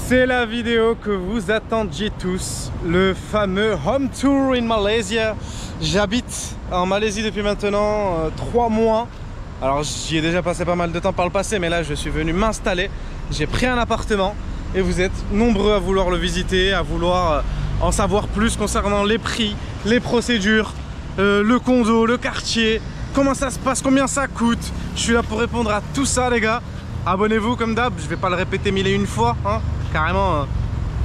C'est la vidéo que vous attendiez tous, le fameux Home Tour in Malaysia. J'habite en Malaisie depuis maintenant 3 mois. Alors j'y ai déjà passé pas mal de temps par le passé, mais là je suis venu m'installer. J'ai pris un appartement et vous êtes nombreux à vouloir le visiter, à vouloir en savoir plus concernant les prix, les procédures, le condo, le quartier, comment ça se passe, combien ça coûte. Je suis là pour répondre à tout ça les gars. Abonnez-vous comme d'hab, je vais pas le répéter 1001 fois, hein. Carrément,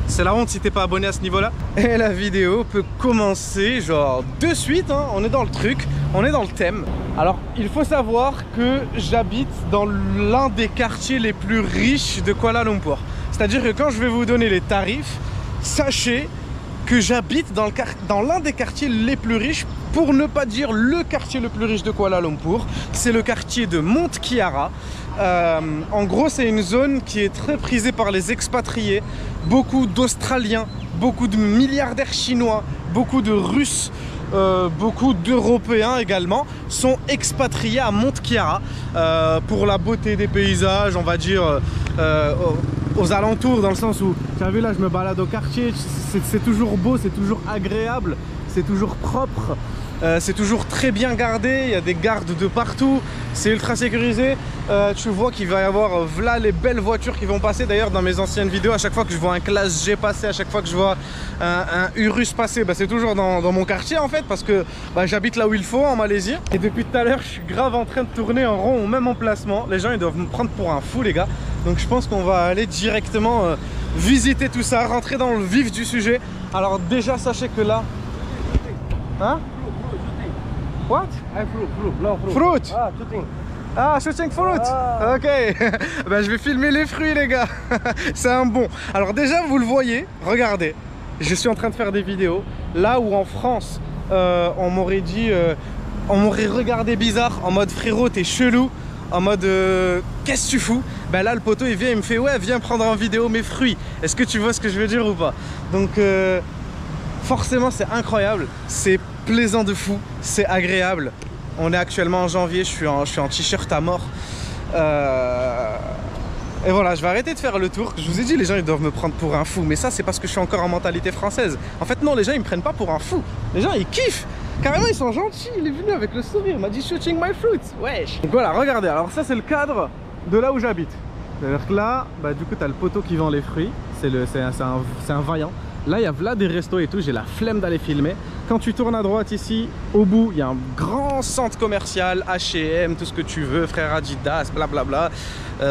c'est la honte si t'es pas abonné à ce niveau-là. Et la vidéo peut commencer genre de suite, hein. On est dans le truc, on est dans le thème. Alors, il faut savoir que j'habite dans l'un des quartiers les plus riches de Kuala Lumpur. C'est-à-dire que quand je vais vous donner les tarifs, sachez que j'habite dans l'un des quartiers les plus riches, pour ne pas dire le quartier le plus riche de Kuala Lumpur. C'est le quartier de Mont Kiara. En gros, c'est une zone qui est très prisée par les expatriés. Beaucoup d'Australiens, beaucoup de milliardaires chinois, beaucoup de Russes, beaucoup d'Européens également sont expatriés à Mont Kiara pour la beauté des paysages, on va dire aux alentours, dans le sens où, tu as vu là, je me balade au quartier, c'est toujours beau, c'est toujours agréable, c'est toujours propre. C'est toujours très bien gardé, il y a des gardes de partout, c'est ultra sécurisé. Tu vois qu'il va y avoir là les belles voitures qui vont passer. D'ailleurs dans mes anciennes vidéos, à chaque fois que je vois un Classe G passer, à chaque fois que je vois un Urus passer, c'est toujours dans mon quartier en fait, parce que j'habite là où il faut en Malaisie. Et depuis tout à l'heure je suis grave en train de tourner en rond au même emplacement. Les gens ils doivent me prendre pour un fou les gars. Donc je pense qu'on va aller directement visiter tout ça, rentrer dans le vif du sujet. Alors déjà sachez que là... Hein? What? Fruit. Ah, shooting. Ah, shooting fruit. Ah. Ok. Je vais filmer les fruits les gars. C'est un bon. Alors déjà vous le voyez, regardez. Je suis en train de faire des vidéos. Là où en France, on m'aurait dit... on m'aurait regardé bizarre, en mode frérot t'es chelou, en mode qu'est-ce que tu fous? Là le poteau il vient, il me fait ouais viens prendre en vidéo mes fruits. Est-ce que tu vois ce que je veux dire ou pas? Donc forcément c'est incroyable, c'est plaisant de fou, c'est agréable. On est actuellement en janvier, je suis en t-shirt à mort. Et voilà, je vais arrêter de faire le tour. Je vous ai dit, les gens ils doivent me prendre pour un fou, mais ça c'est parce que je suis encore en mentalité française. En fait non, les gens ils me prennent pas pour un fou. Les gens ils kiffent. Carrément ils sont gentils, il est venu avec le sourire, il m'a dit shooting my fruits. Wesh. Donc voilà, regardez, alors ça c'est le cadre de là où j'habite. C'est-à-dire que là, du coup t'as le poteau qui vend les fruits, c'est un vaillant. Là il y a là des restos et tout, j'ai la flemme d'aller filmer. Quand tu tournes à droite ici, au bout, il y a un grand centre commercial, H&M, tout ce que tu veux, frère Adidas, blablabla,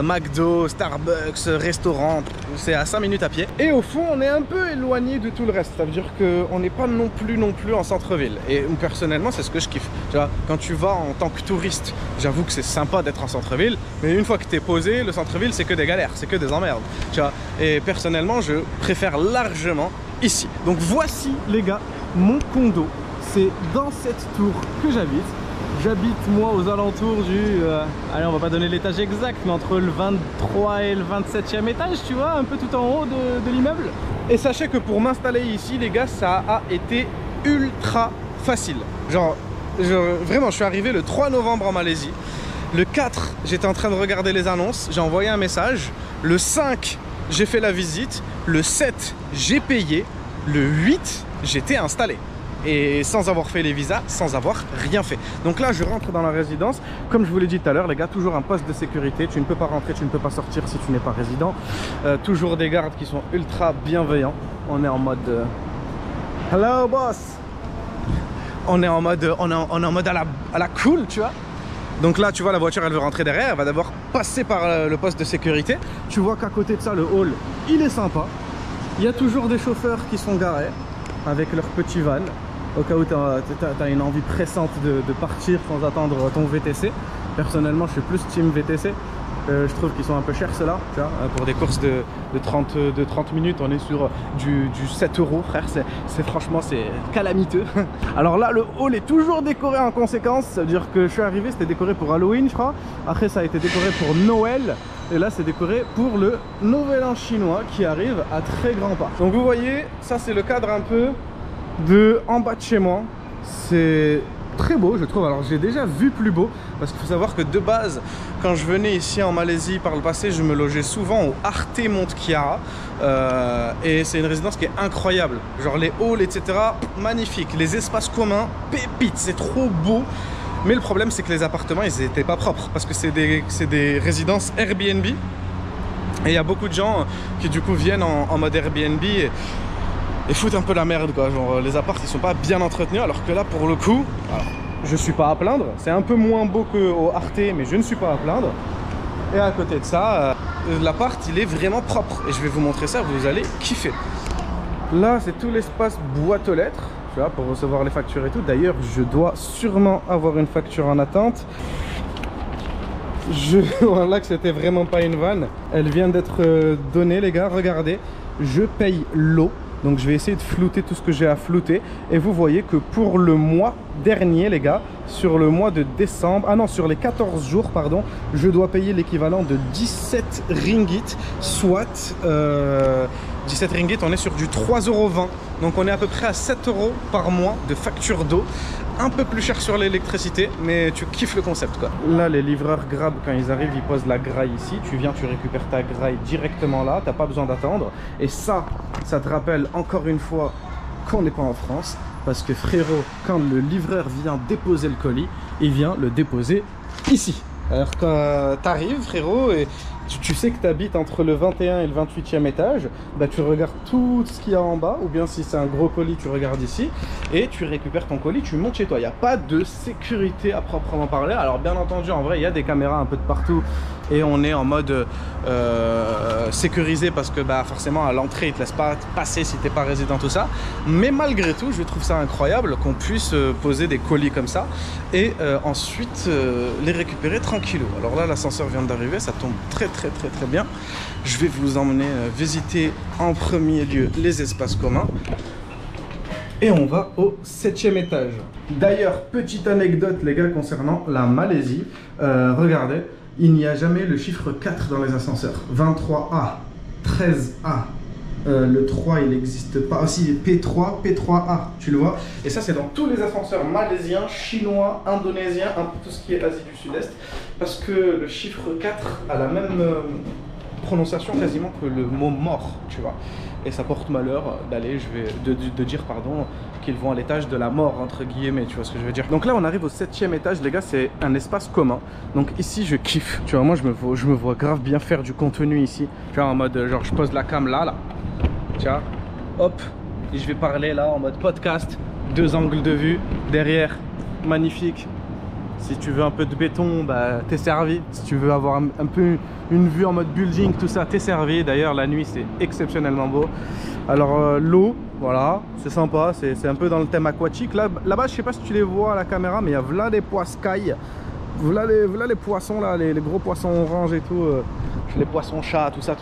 McDo, Starbucks, restaurant, c'est à 5 minutes à pied. Et au fond, on est un peu éloigné de tout le reste, ça veut dire qu'on n'est pas non plus en centre-ville. Et personnellement, c'est ce que je kiffe. Tu vois, quand tu vas en tant que touriste, j'avoue que c'est sympa d'être en centre-ville, mais une fois que tu es posé, le centre-ville, c'est que des galères, c'est que des emmerdes. Tu vois, et personnellement, je préfère largement ici. Donc voici les gars mon condo, c'est dans cette tour que j'habite. J'habite moi aux alentours du allez on va pas donner l'étage exact, mais entre le 23 et le 27e étage, tu vois, un peu tout en haut de l'immeuble. Et sachez que pour m'installer ici les gars, ça a été ultra facile. Genre vraiment je suis arrivé le 3 novembre en Malaisie. Le 4 j'étais en train de regarder les annonces, j'ai envoyé un message. Le 5 j'ai fait la visite. Le 7 j'ai payé. Le 8 j'étais installé. Et sans avoir fait les visas, sans avoir rien fait. Donc là je rentre dans la résidence. Comme je vous l'ai dit tout à l'heure les gars, toujours un poste de sécurité. Tu ne peux pas rentrer, tu ne peux pas sortir si tu n'es pas résident. Toujours des gardes qui sont ultra bienveillants. On est en mode hello boss. On est en mode à la cool, tu vois. Donc là tu vois la voiture elle veut rentrer derrière, elle va d'abord passer par le poste de sécurité. Tu vois qu'à côté de ça le hall il est sympa. Il y a toujours des chauffeurs qui sont garés avec leur petit van au cas où tu as une envie pressante de partir sans attendre ton VTC. Personnellement je suis plus team VTC. Je trouve qu'ils sont un peu chers ceux-là, tu vois, pour des courses de 30 minutes on est sur du 7 € frère, franchement c'est calamiteux. Alors là le hall est toujours décoré en conséquence, ça veut dire que je suis arrivé, c'était décoré pour Halloween je crois, après ça a été décoré pour Noël, et là c'est décoré pour le Nouvel An chinois qui arrive à très grands pas. Donc vous voyez, ça c'est le cadre un peu de en bas de chez moi, c'est très beau, je trouve. Alors j'ai déjà vu plus beau, parce qu'il faut savoir que de base, quand je venais ici en Malaisie par le passé, je me logeais souvent au Arte Monte Kiara, et c'est une résidence qui est incroyable. Genre les halls, etc., magnifique. Les espaces communs, pépites, c'est trop beau. Mais le problème, c'est que les appartements, ils n'étaient pas propres, parce que c'est des résidences Airbnb. Et il y a beaucoup de gens qui du coup viennent en mode Airbnb et foutent un peu la merde, quoi. Genre les apparts, ils sont pas bien entretenus, alors que là, pour le coup, alors, je suis pas à plaindre. C'est un peu moins beau qu'au Arte, mais je ne suis pas à plaindre. Et à côté de ça, l'appart, il est vraiment propre. Et je vais vous montrer ça, vous allez kiffer. Là, c'est tout l'espace boîte aux lettres, tu vois, pour recevoir les factures et tout. D'ailleurs, je dois sûrement avoir une facture en attente. Voilà que c'était vraiment pas une vanne. Elle vient d'être donnée, les gars. Regardez, je paye l'eau. Donc je vais essayer de flouter tout ce que j'ai à flouter. Et vous voyez que pour le mois dernier, les gars, sur le mois de décembre, ah non, sur les 14 jours, pardon, je dois payer l'équivalent de 17 ringgit, soit 17 ringgit, on est sur du 3,20 €. Donc on est à peu près à 7 € par mois de facture d'eau. Un peu plus cher sur l'électricité, mais tu kiffes le concept, quoi. Là, les livreurs Grab, quand ils arrivent, ils posent la graille ici. Tu viens, tu récupères ta graille directement là, t'as pas besoin d'attendre. Et ça te rappelle encore une fois qu'on n'est pas en France. Parce que frérot, quand le livreur vient déposer le colis, il vient le déposer ici. Alors quand t'arrives, frérot, et tu sais que tu habites entre le 21 et le 28e étage, bah, tu regardes tout ce qu'il y a en bas, ou bien si c'est un gros colis, tu regardes ici, et tu récupères ton colis, tu montes chez toi. Il n'y a pas de sécurité à proprement parler. Alors bien entendu, en vrai, il y a des caméras un peu de partout, et on est en mode sécurisé, parce que bah, forcément à l'entrée, ils ne te laissent pas passer si tu n'es pas résident, tout ça. Mais malgré tout, je trouve ça incroyable qu'on puisse poser des colis comme ça, et ensuite les récupérer tranquillou. Alors là, l'ascenseur vient d'arriver, ça tombe très bien. Je vais vous emmener visiter en premier lieu les espaces communs. Et on va au 7e étage. D'ailleurs, petite anecdote les gars concernant la Malaisie. Regardez, il n'y a jamais le chiffre 4 dans les ascenseurs. 23A, 13A. Le 3 il n'existe pas. Aussi P3, P3A, tu le vois. Et ça c'est dans tous les ascenseurs malaisiens, chinois, indonésiens, un peu tout ce qui est Asie du Sud-Est. Parce que le chiffre 4 a la même prononciation quasiment que le mot mort, tu vois. Et ça porte malheur d'aller, de dire pardon, qu'ils vont à l'étage de la mort, entre guillemets, tu vois ce que je veux dire. Donc là on arrive au 7e étage, les gars, c'est un espace commun. Donc ici je kiffe, tu vois, moi je me vois grave bien faire du contenu ici. Tu vois, en mode genre je pose la cam là. Tu vois, hop, et je vais parler là en mode podcast, 2 angles de vue, derrière, magnifique. Si tu veux un peu de béton, bah, t'es servi. Si tu veux avoir un peu une vue en mode building, tout ça, t'es servi. D'ailleurs, la nuit, c'est exceptionnellement beau. Alors, l'eau, voilà, c'est sympa. C'est un peu dans le thème aquatique. Là-bas, je sais pas si tu les vois à la caméra, mais il y a là des poiscailles. Voilà les poissons, là, les gros poissons orange et tout. Les poissons chats, tout ça.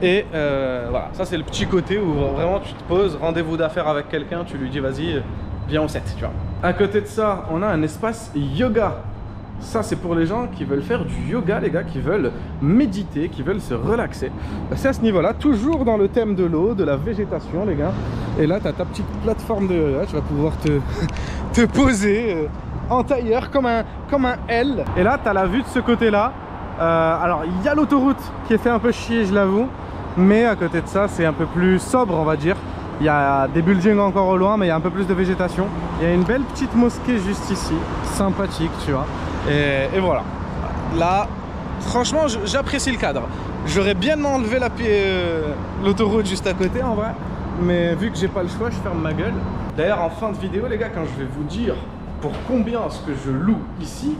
Et voilà, ça c'est le petit côté où vraiment tu te poses, rendez-vous d'affaires avec quelqu'un, tu lui dis vas-y, viens au 7, tu vois. À côté de ça, on a un espace yoga. Ça c'est pour les gens qui veulent faire du yoga, les gars, qui veulent méditer, qui veulent se relaxer. C'est à ce niveau-là, toujours dans le thème de l'eau, de la végétation, les gars. Et là, tu as ta petite plateforme de yoga, tu vas pouvoir te poser en tailleur comme un L. Et là, tu as la vue de ce côté-là. Alors, il y a l'autoroute qui est fait un peu chier, je l'avoue. Mais à côté de ça, c'est un peu plus sobre, on va dire. Il y a des buildings encore au loin, mais il y a un peu plus de végétation. Il y a une belle petite mosquée juste ici, sympathique, tu vois. Et voilà. Là, franchement, j'apprécie le cadre. J'aurais bien enlevé l'autoroute juste à côté, en vrai. Mais vu que j'ai pas le choix, je ferme ma gueule. D'ailleurs, en fin de vidéo, les gars, quand je vais vous dire pour combien ce que je loue ici,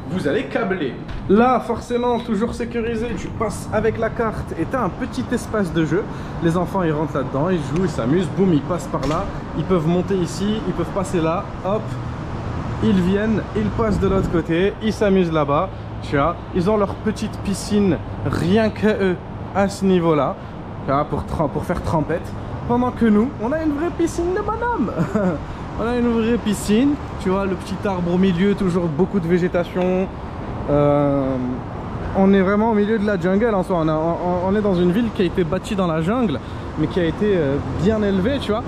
vous allez câbler. Là, forcément, toujours sécurisé, tu passes avec la carte et tu as un petit espace de jeu. Les enfants, ils rentrent là-dedans, ils jouent, ils s'amusent, boum, ils passent par là. Ils peuvent monter ici, ils peuvent passer là, hop. Ils viennent, ils passent de l'autre côté, ils s'amusent là-bas, tu vois. Ils ont leur petite piscine, rien qu'à eux, à ce niveau-là, pour faire trempette. Pendant que nous, on a une vraie piscine de madame. On a une vraie piscine, tu vois, le petit arbre au milieu, toujours beaucoup de végétation. On est vraiment au milieu de la jungle en soi. On est dans une ville qui a été bâtie dans la jungle, mais qui a été bien élevée, tu vois.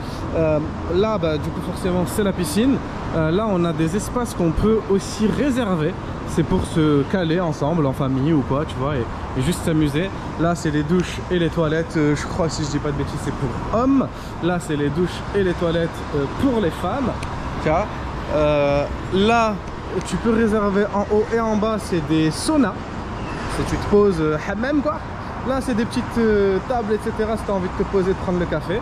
Là, bah, du coup, forcément, c'est la piscine. Là, on a des espaces qu'on peut aussi réserver. C'est pour se caler ensemble, en famille ou quoi, tu vois, et juste s'amuser. Là, c'est les douches et les toilettes. Je crois, si je dis pas de bêtises, c'est pour hommes. Là, c'est les douches et les toilettes pour les femmes. Là, tu peux réserver en haut et en bas, c'est des saunas. Tu te poses hammam, quoi. Là, c'est des petites tables, etc. si tu as envie de te poser, de prendre le café.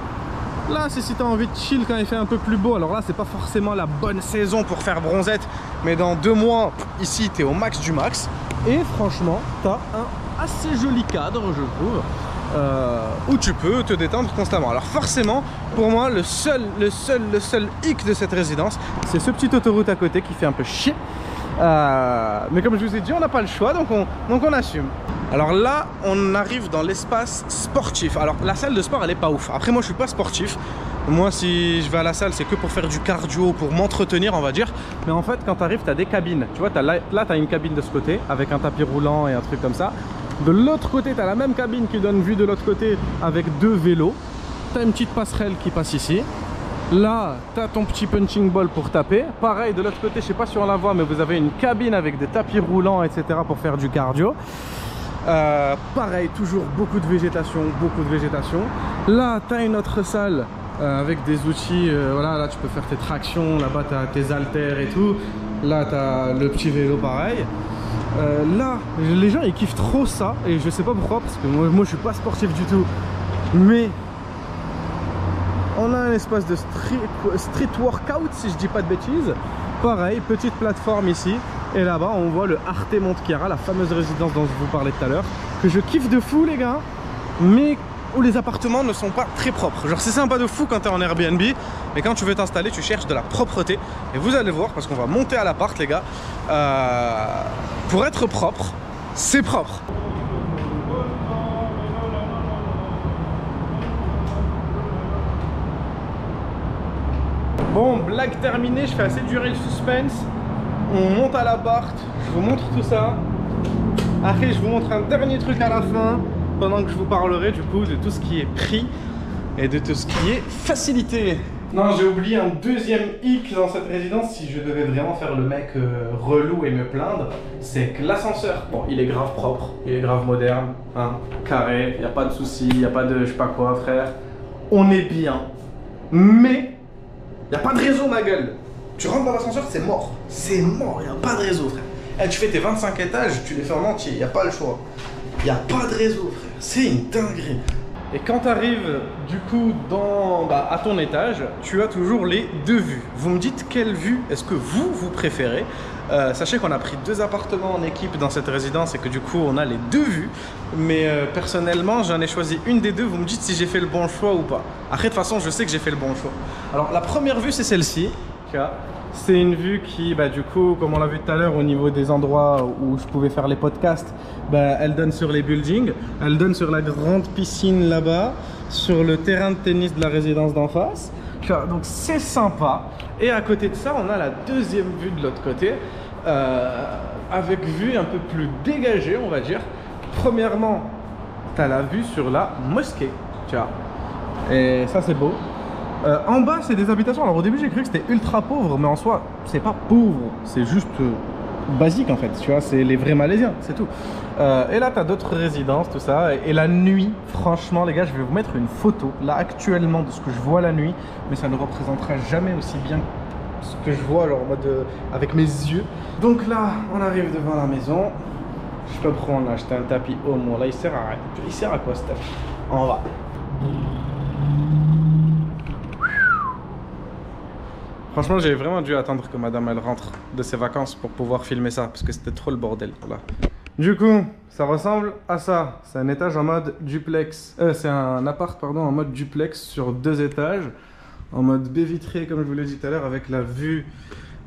Là, c'est si tu as envie de chill quand il fait un peu plus beau. Alors là, c'est pas forcément la bonne saison pour faire bronzette. Mais dans 2 mois, ici, tu es au max du max. Et franchement, tu as un assez joli cadre, je trouve, où tu peux te détendre constamment. Alors forcément, pour moi, le seul hic de cette résidence, c'est ce petit autoroute à côté qui fait un peu chier. Mais comme je vous ai dit, on n'a pas le choix, donc on assume. Alors là, on arrive dans l'espace sportif. Alors la salle de sport, elle est pas ouf. Après, moi, je suis pas sportif. Moi, si je vais à la salle, c'est que pour faire du cardio, pour m'entretenir, on va dire. Mais en fait, quand tu arrives, tu as des cabines. Tu vois, là, tu as une cabine de ce côté, avec un tapis roulant et un truc comme ça. De l'autre côté, tu as la même cabine qui donne vue de l'autre côté, avec 2 vélos. Tu as une petite passerelle qui passe ici. Là, tu as ton petit punching ball pour taper. Pareil, de l'autre côté, je sais pas si on la voit, mais vous avez une cabine avec des tapis roulants, etc. pour faire du cardio. Pareil, toujours beaucoup de végétation, Là, tu as une autre salle avec des outils. Voilà, là, tu peux faire tes tractions. Là-bas, tu as tes haltères et tout. Là, tu as le petit vélo, pareil. Là, les gens, ils kiffent trop ça. Et je sais pas pourquoi, parce que moi je suis pas sportif du tout. Mais on a un espace de street workout, si je dis pas de bêtises. Pareil, petite plateforme ici. Et là-bas, on voit le Arte Monte Chiara, la fameuse résidence dont je vous parlais tout à l'heure, que je kiffe de fou, les gars, mais où les appartements ne sont pas très propres. Genre, c'est sympa de fou quand tu es en Airbnb, mais quand tu veux t'installer, tu cherches de la propreté. Et vous allez voir, parce qu'on va monter à l'appart, les gars, pour être propre, c'est propre. Bon, blague terminée, je fais assez durer le suspense. On monte à l'appart, je vous montre tout ça. Après, je vous montre un dernier truc à la fin, pendant que je vous parlerai du coup de tout ce qui est prix et de tout ce qui est facilité. Non, j'ai oublié un deuxième hic dans cette résidence, si je devais vraiment faire le mec relou et me plaindre, c'est que l'ascenseur, bon, il est grave propre, il est grave moderne, hein, carré, il n'y a pas de soucis, il n'y a pas de je sais pas quoi, frère. On est bien, mais il n'y a pas de réseau, ma gueule. Tu rentres dans l'ascenseur, c'est mort. C'est mort, il n'y a pas de réseau, frère. Eh, tu fais tes 25 étages, tu les fais en entier, il n'y a pas le choix. Il n'y a pas de réseau, frère. C'est une dinguerie. Et quand tu arrives, du coup, à ton étage, tu as toujours les 2 vues. Vous me dites quelle vue est-ce que vous préférez. Sachez qu'on a pris 2 appartements en équipe dans cette résidence et que du coup, on a les 2 vues. Mais personnellement, j'en ai choisi une des 2. Vous me dites si j'ai fait le bon choix ou pas. Après, de toute façon, je sais que j'ai fait le bon choix. Alors, la première vue, c'est celle-ci. C'est une vue qui, du coup, comme on l'a vu tout à l'heure, au niveau des endroits où je pouvais faire les podcasts, elle donne sur les buildings, elle donne sur la grande piscine là-bas, sur le terrain de tennis de la résidence d'en face. Donc c'est sympa. Et à côté de ça, on a la deuxième vue de l'autre côté, avec vue un peu plus dégagée, on va dire. Premièrement, tu as la vue sur la mosquée, tu vois. Et ça, c'est beau. En bas, c'est des habitations. Alors au début, j'ai cru que c'était ultra pauvre, mais en soi, c'est pas pauvre, c'est juste basique en fait. Tu vois, c'est les vrais Malaisiens, c'est tout. Et là, tu as d'autres résidences, tout ça. Et la nuit, franchement, les gars, je vais vous mettre une photo là actuellement de ce que je vois la nuit, mais ça ne représentera jamais aussi bien ce que je vois, genre en mode avec mes yeux. Donc là, on arrive devant la maison. Je peux prendre, acheter un tapis au moins. Là, il sert à rien. Il sert à quoi ce tapis? En bas. Franchement, j'ai vraiment dû attendre que madame elle rentre de ses vacances pour pouvoir filmer ça, parce que c'était trop le bordel là. Du coup, ça ressemble à ça. C'est un étage en mode duplex. C'est un appart, pardon, en mode duplex sur 2 étages, en mode baie vitrée, comme je vous l'ai dit tout à l'heure, avec la vue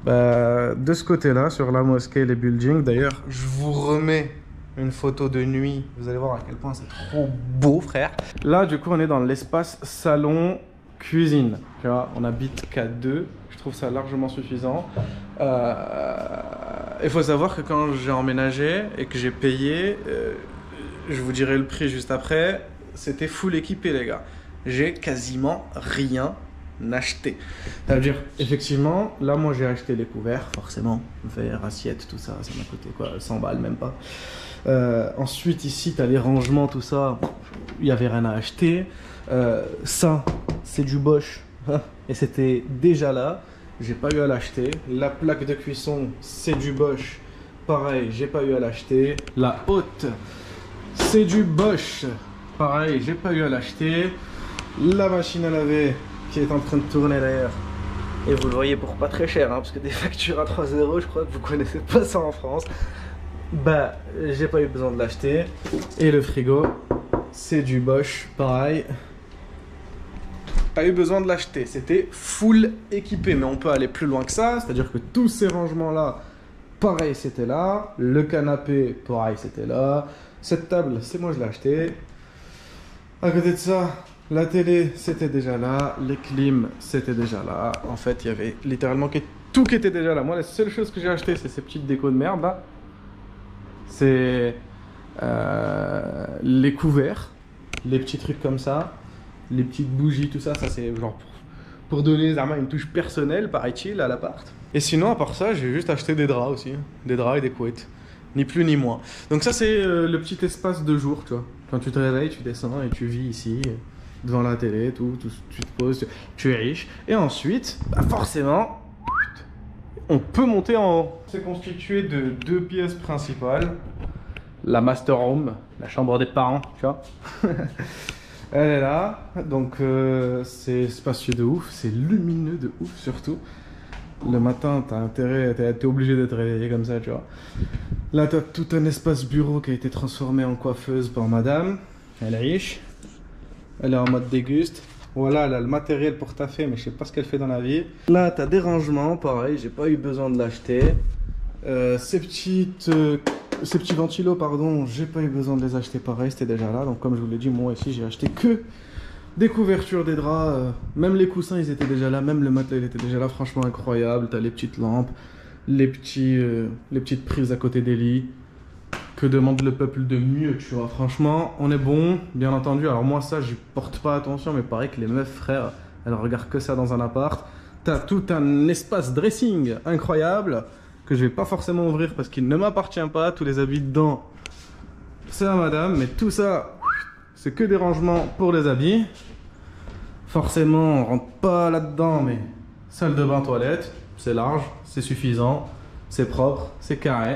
de ce côté-là, sur la mosquée et les buildings. D'ailleurs, je vous remets une photo de nuit. Vous allez voir à quel point c'est trop beau, frère. Là, du coup, on est dans l'espace salon cuisine. Tu vois, on habite qu'à 2. Je trouve ça largement suffisant. Il faut savoir que quand j'ai emménagé et que j'ai payé, je vous dirai le prix juste après, c'était full équipé, les gars. J'ai quasiment rien acheté. Ça veut dire, effectivement, là, moi, j'ai acheté les couverts, forcément. Verre, assiette, tout ça, ça m'a coûté quoi, 100 balles, même pas. Ensuite, ici, tu as les rangements, tout ça. Il n'y avait rien à acheter. Ça, c'est du Bosch. Et c'était déjà là. J'ai pas eu à l'acheter. La plaque de cuisson, c'est du Bosch. Pareil, j'ai pas eu à l'acheter. La haute, c'est du Bosch. Pareil, j'ai pas eu à l'acheter. La machine à laver qui est en train de tourner d'ailleurs. Et vous le voyez pour pas très cher, hein, parce que des factures à 3 €, je crois que vous connaissez pas ça en France. Bah, j'ai pas eu besoin de l'acheter. Et le frigo, c'est du Bosch, pareil. Pas eu besoin de l'acheter, c'était full équipé. Mais on peut aller plus loin que ça, c'est-à-dire que tous ces rangements-là, pareil, c'était là. Le canapé, pareil, c'était là. Cette table, c'est moi, je l'ai acheté. À côté de ça, la télé, c'était déjà là. Les clims, c'était déjà là. En fait, il y avait littéralement tout qui était déjà là. Moi, la seule chose que j'ai acheté, c'est ces petites décos de merde là. C'est les couverts, les petits trucs comme ça, les petites bougies, tout ça. Ça, c'est genre pour donner une touche personnelle, paraît-il, à l'appart. Et sinon, à part ça, j'ai juste acheté des draps aussi. Des draps et des couettes. Ni plus ni moins. Donc ça, c'est le petit espace de jour, tu vois. Quand tu te réveilles, tu descends et tu vis ici, devant la télé, tu te poses, tu es riche. Et ensuite, bah forcément, on peut monter en haut. C'est constitué de 2 pièces principales. La master room, la chambre des parents, tu vois. Elle est là, donc c'est spacieux de ouf, c'est lumineux de ouf surtout. Le matin, t'es obligé d'être réveillé comme ça, tu vois. Là, t'as tout un espace bureau qui a été transformé en coiffeuse par madame. Elle est riche. Elle est en mode déguste. Voilà, elle a le matériel pour taffer, mais je sais pas ce qu'elle fait dans la vie. Là, t'as des rangements, pareil, j'ai pas eu besoin de l'acheter. Ces petits ventilos, pardon, j'ai pas eu besoin de les acheter, pareil, c'était déjà là. Donc comme je vous l'ai dit, moi ici, j'ai acheté que des couvertures, des draps, même les coussins, ils étaient déjà là, même le matelas, il était déjà là, franchement incroyable. T'as les petites lampes, les petites prises à côté des lits. Que demande le peuple de mieux, tu vois. Franchement, on est bon, bien entendu. Alors moi, ça, j'y porte pas attention, mais pareil que les meufs, frère, elles regardent que ça dans un appart. T'as tout un espace dressing incroyable que je vais pas forcément ouvrir parce qu'il ne m'appartient pas. Tous les habits dedans, c'est à madame, mais tout ça, c'est que des rangements pour les habits. Forcément, on rentre pas là-dedans, mais salle de bain, toilette, c'est large, c'est suffisant, c'est propre, c'est carré.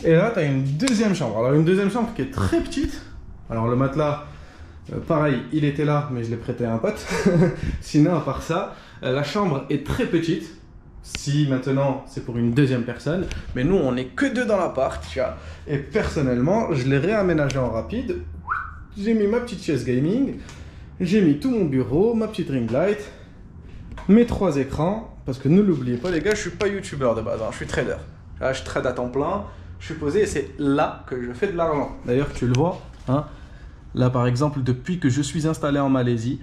Et là, tu as une deuxième chambre. Alors, une deuxième chambre qui est très petite. Alors, le matelas, pareil, il était là, mais je l'ai prêté à un pote. Sinon, à part ça, la chambre est très petite. Si maintenant, c'est pour une deuxième personne. Mais nous, on n'est que deux dans l'appart, tu vois. Et personnellement, je l'ai réaménagé en rapide. J'ai mis ma petite chaise gaming. J'ai mis tout mon bureau, ma petite ring light, mes 3 écrans. Parce que ne l'oubliez pas, les gars, je suis pas youtubeur de base, hein, je suis trader. Là, je trade à temps plein. Je suis posé et c'est là que je fais de l'argent. D'ailleurs, tu le vois, hein. Là, par exemple, depuis que je suis installé en Malaisie,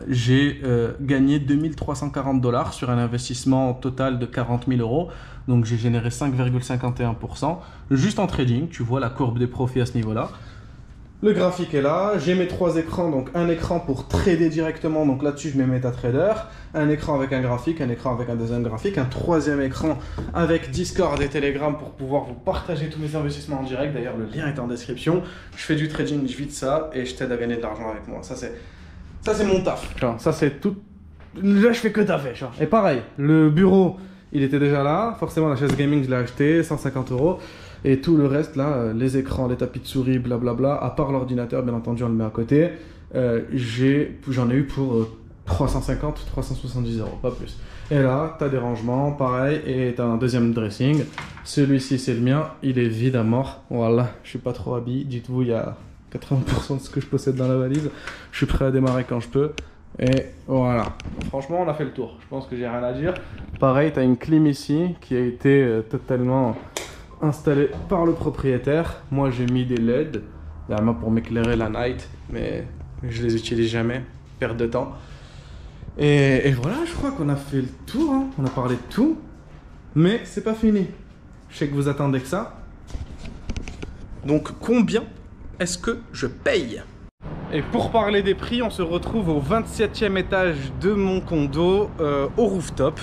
j'ai gagné 2340 $ sur un investissement total de 40 000 €. Donc, j'ai généré 5,51%. Juste en trading, tu vois la courbe des profits à ce niveau-là. Le graphique est là, j'ai mes 3 écrans, donc un écran pour trader directement, donc là-dessus je mets MetaTrader, un écran avec un graphique, un écran avec un deuxième graphique, un troisième écran avec Discord et Telegram pour pouvoir vous partager tous mes investissements en direct. D'ailleurs, le lien est en description. Je fais du trading, je vis de ça et je t'aide à gagner de l'argent avec moi. Ça c'est mon taf. Ça c'est tout. Là, je fais que taffer. Et pareil, le bureau, il était déjà là. Forcément, la chaise gaming, je l'ai acheté, 150 €. Et tout le reste, là, les écrans, les tapis de souris, blablabla, à part l'ordinateur, bien entendu, on le met à côté. J'en ai eu pour 350, 370 €, pas plus. Et là, tu as des rangements, pareil, et tu as un deuxième dressing. Celui-ci, c'est le mien, il est vide à mort. Voilà, je suis pas trop habillé. Dites-vous, il y a 80% de ce que je possède dans la valise. Je suis prêt à démarrer quand je peux. Et voilà. Franchement, on a fait le tour. Je pense que j'ai rien à dire. Pareil, tu as une clim ici qui a été totalement installé par le propriétaire. Moi j'ai mis des LED dernièrement pour m'éclairer la night, mais je les utilise jamais, perte de temps. Et voilà, je crois qu'on a fait le tour, hein. On a parlé de tout, mais c'est pas fini. Je sais que vous attendez que ça. Donc combien est-ce que je paye? Et pour parler des prix, on se retrouve au 27e étage de mon condo, au rooftop,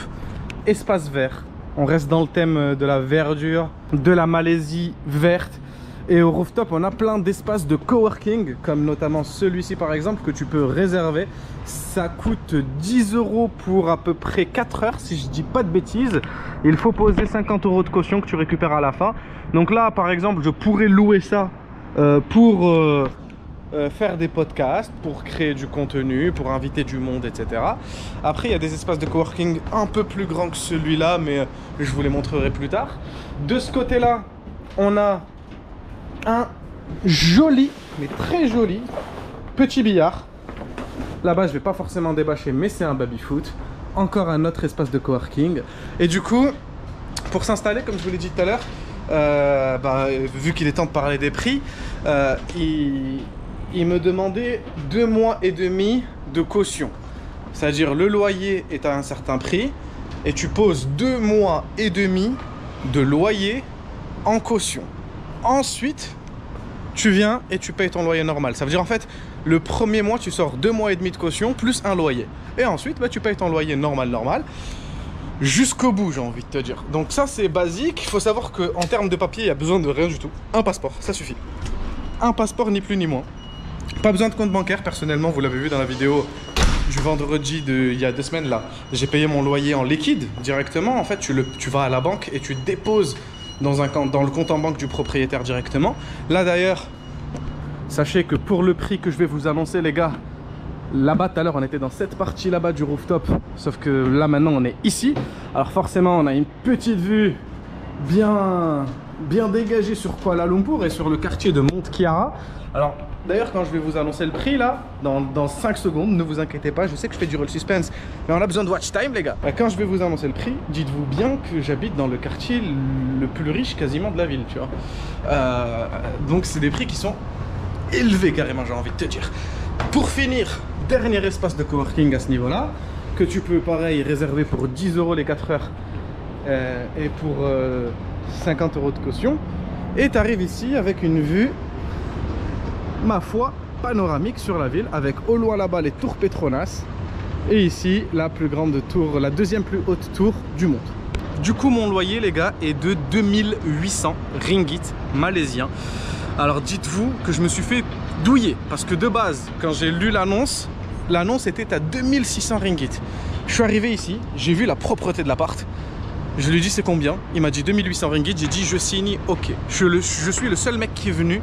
espace vert. On reste dans le thème de la verdure, de la Malaisie verte. Et au rooftop, on a plein d'espaces de coworking, comme notamment celui-ci par exemple, que tu peux réserver. Ça coûte 10 € pour à peu près 4 heures, si je dis pas de bêtises. Il faut poser 50 € de caution que tu récupères à la fin. Donc là, par exemple, je pourrais louer ça pour faire des podcasts, pour créer du contenu, pour inviter du monde, etc. Après, il y a des espaces de coworking un peu plus grands que celui-là, mais je vous les montrerai plus tard. De ce côté-là, on a un joli, mais très joli, petit billard. Là-bas, je vais pas forcément débâcher, mais c'est un baby-foot. Encore un autre espace de coworking. Et du coup, pour s'installer, comme je vous l'ai dit tout à l'heure, vu qu'il est temps de parler des prix, il me demandait 2 mois et demi de caution. C'est-à-dire le loyer est à un certain prix et tu poses 2 mois et demi de loyer en caution. Ensuite, tu viens et tu payes ton loyer normal. Ça veut dire en fait, le premier mois, tu sors 2 mois et demi de caution plus un loyer. Et ensuite, tu payes ton loyer normal. Jusqu'au bout, j'ai envie de te dire. Donc ça, c'est basique. Il faut savoir qu'en termes de papier, il n'y a besoin de rien du tout. Un passeport, ça suffit. Un passeport, ni plus ni moins. Pas besoin de compte bancaire, personnellement, vous l'avez vu dans la vidéo du vendredi il y a 2 semaines là. J'ai payé mon loyer en liquide directement. En fait, tu vas à la banque et tu déposes dans le compte en banque du propriétaire directement. Là d'ailleurs, sachez que pour le prix que je vais vous annoncer les gars, là-bas tout à l'heure on était dans cette partie là-bas du rooftop, sauf que là maintenant on est ici. Alors forcément on a une petite vue bien dégagée sur Kuala Lumpur et sur le quartier de Mont Kiara. Alors d'ailleurs quand je vais vous annoncer le prix là, dans 5 secondes, ne vous inquiétez pas, je sais que je fais durer le suspense, mais on a besoin de watch time les gars. Quand je vais vous annoncer le prix, dites-vous bien que j'habite dans le quartier le plus riche quasiment de la ville, tu vois. Donc c'est des prix qui sont élevés carrément, j'ai envie de te dire. Pour finir, dernier espace de coworking à ce niveau là, que tu peux pareil réserver pour 10 € les 4 heures et pour 50 € de caution. Et tu arrives ici avec une vue, ma foi, panoramique sur la ville, avec au loin là-bas les tours Petronas et ici la plus grande tour, la deuxième plus haute tour du monde. Du coup mon loyer les gars est de 2800 ringgit malaisiens. Alors dites-vous que je me suis fait douiller parce que de base quand j'ai lu l'annonce était à 2600 ringgit. Je suis arrivé ici, j'ai vu la propreté de l'appart. Je lui ai dit c'est combien, il m'a dit 2800 ringgit, j'ai dit je signe, ok. Je suis le seul mec qui est venu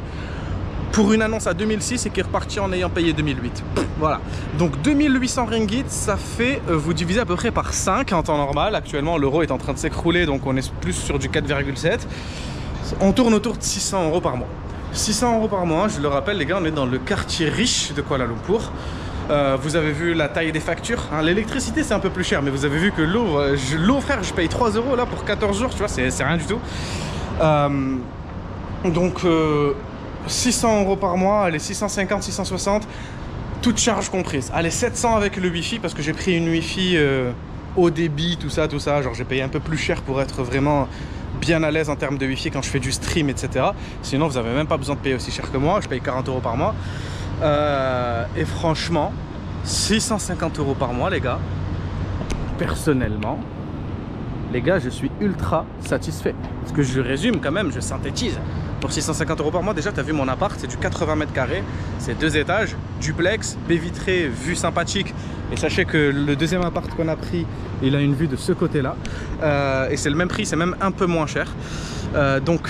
pour une annonce à 2006 et qui est reparti en ayant payé 2008. Voilà. Donc 2800 ringgit, ça fait, vous divisez à peu près par 5 en temps normal. Actuellement, l'euro est en train de s'écrouler, donc on est plus sur du 4,7. On tourne autour de 600 € par mois. 600 € par mois, je le rappelle les gars, on est dans le quartier riche de Kuala Lumpur. Vous avez vu la taille des factures, hein. L'électricité c'est un peu plus cher, mais vous avez vu que l'eau frère, je paye 3 € là pour 14 jours, tu vois, c'est rien du tout. Donc 600 € par mois, allez 650, 660, toutes charges comprises. Allez 700 avec le wifi parce que j'ai pris une wifi haut débit, tout ça, genre j'ai payé un peu plus cher pour être vraiment bien à l'aise en termes de wifi quand je fais du stream, etc. Sinon vous avez même pas besoin de payer aussi cher que moi, je paye 40 € par mois. Et franchement, 650 € par mois les gars, personnellement, les gars, je suis ultra satisfait. Parce que je résume quand même, je synthétise. Pour 650 € par mois, déjà, tu as vu mon appart, c'est du 80 mètres carrés, c'est 2 étages, duplex, baie vitrée, vue sympathique. Et sachez que le deuxième appart qu'on a pris, il a une vue de ce côté-là. Et c'est le même prix, c'est même un peu moins cher. Donc,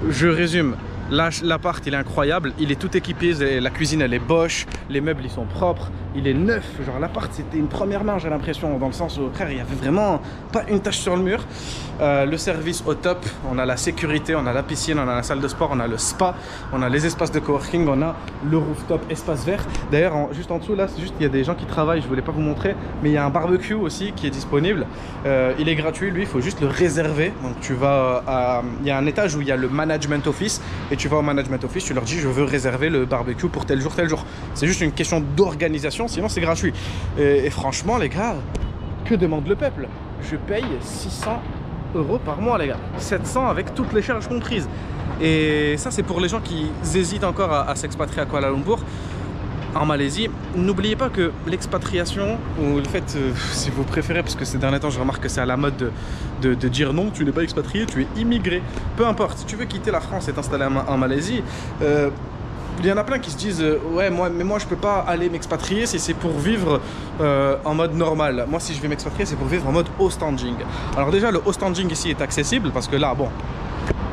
je résume. Là, l'appart il est incroyable, il est tout équipé, la cuisine elle est Bosch, les meubles ils sont propres, il est neuf, genre l'appart c'était une première main j'ai l'impression, dans le sens où frère il y avait vraiment pas une tache sur le mur. Le service au top, on a la sécurité, on a la piscine, on a la salle de sport, on a le spa, on a les espaces de coworking, on a le rooftop, espace vert. D'ailleurs juste en dessous là, c'est juste il y a des gens qui travaillent, je voulais pas vous montrer, mais il y a un barbecue aussi qui est disponible. Il est gratuit, lui il faut juste le réserver. Donc tu vas il y a un étage où il y a le management office et tu vas au management office, tu leur dis je veux réserver le barbecue pour tel jour. C'est juste une question d'organisation, sinon c'est gratuit. Et franchement les gars, que demande le peuple? Je paye 600 € par mois les gars, 700 avec toutes les charges comprises. Et ça c'est pour les gens qui hésitent encore à s'expatrier à Kuala Lumpur. en Malaisie, n'oubliez pas que l'expatriation, ou le fait, si vous préférez, parce que ces derniers temps je remarque que c'est à la mode de dire non, tu n'es pas expatrié, tu es immigré. Peu importe, si tu veux quitter la France et t'installer en Malaisie, il y en a plein qui se disent ouais moi je peux pas aller m'expatrier si c'est pour vivre en mode normal. Moi si je vais m'expatrier c'est pour vivre en mode hostanding. Alors déjà le hostanding ici est accessible parce que là bon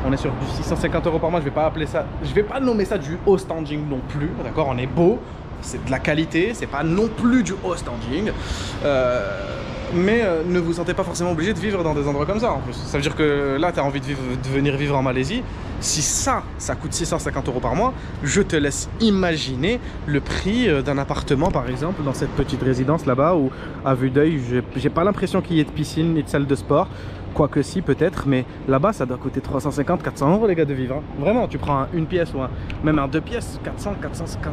on est sur du 650 € par mois, je vais pas nommer ça du hostanding non plus, d'accord, on est beau, c'est de la qualité, c'est pas non plus du hostanding. Mais ne vous sentez pas forcément obligé de vivre dans des endroits comme ça en plus. Ça veut dire que là, tu as envie de venir vivre en Malaisie. Si ça coûte 650 € par mois, je te laisse imaginer le prix d'un appartement, par exemple, dans cette petite résidence là-bas où, à vue d'œil, j'ai pas l'impression qu'il y ait de piscine ni de salle de sport. Quoique si, peut-être, mais là-bas, ça doit coûter 350, 400 € les gars de vivre. Hein. Vraiment, tu prends une pièce ou même un 2 pièces, 400,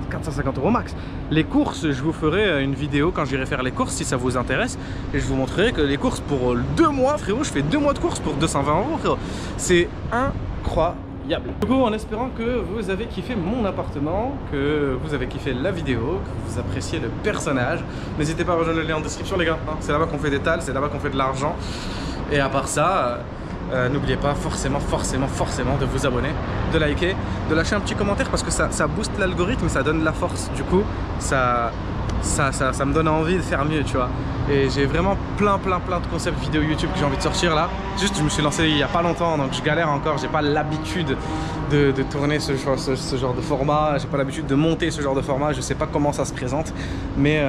450 € max. Les courses, je vous ferai une vidéo quand j'irai faire les courses si ça vous intéresse. Et je vous montrerai que les courses pour 2 mois, frérot, je fais 2 mois de courses pour 220 €, frérot. C'est incroyable. Du coup, en espérant que vous avez kiffé mon appartement, que vous avez kiffé la vidéo, que vous appréciez le personnage, n'hésitez pas à rejoindre le lien en description, les gars. Hein. C'est là-bas qu'on fait des tals, c'est là-bas qu'on fait de l'argent. Et à part ça, n'oubliez pas forcément de vous abonner, de liker, de lâcher un petit commentaire parce que ça booste l'algorithme, ça donne de la force. Du coup, ça me donne envie de faire mieux, tu vois. Et j'ai vraiment plein de concepts vidéo YouTube que j'ai envie de sortir là. Juste, je me suis lancé il y a pas longtemps, donc je galère encore. J'ai pas l'habitude de tourner ce genre de format. J'ai pas l'habitude de monter ce genre de format. Je sais pas comment ça se présente, mais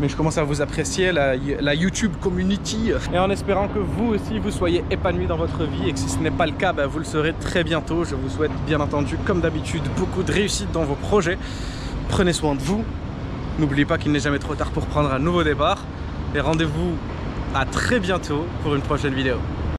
je commence à vous apprécier la YouTube community. Et en espérant que vous aussi vous soyez épanouis dans votre vie et que si ce n'est pas le cas, bah, vous le serez très bientôt. Je vous souhaite bien entendu, comme d'habitude, beaucoup de réussite dans vos projets. Prenez soin de vous. N'oubliez pas qu'il n'est jamais trop tard pour prendre un nouveau départ. Et rendez-vous à très bientôt pour une prochaine vidéo.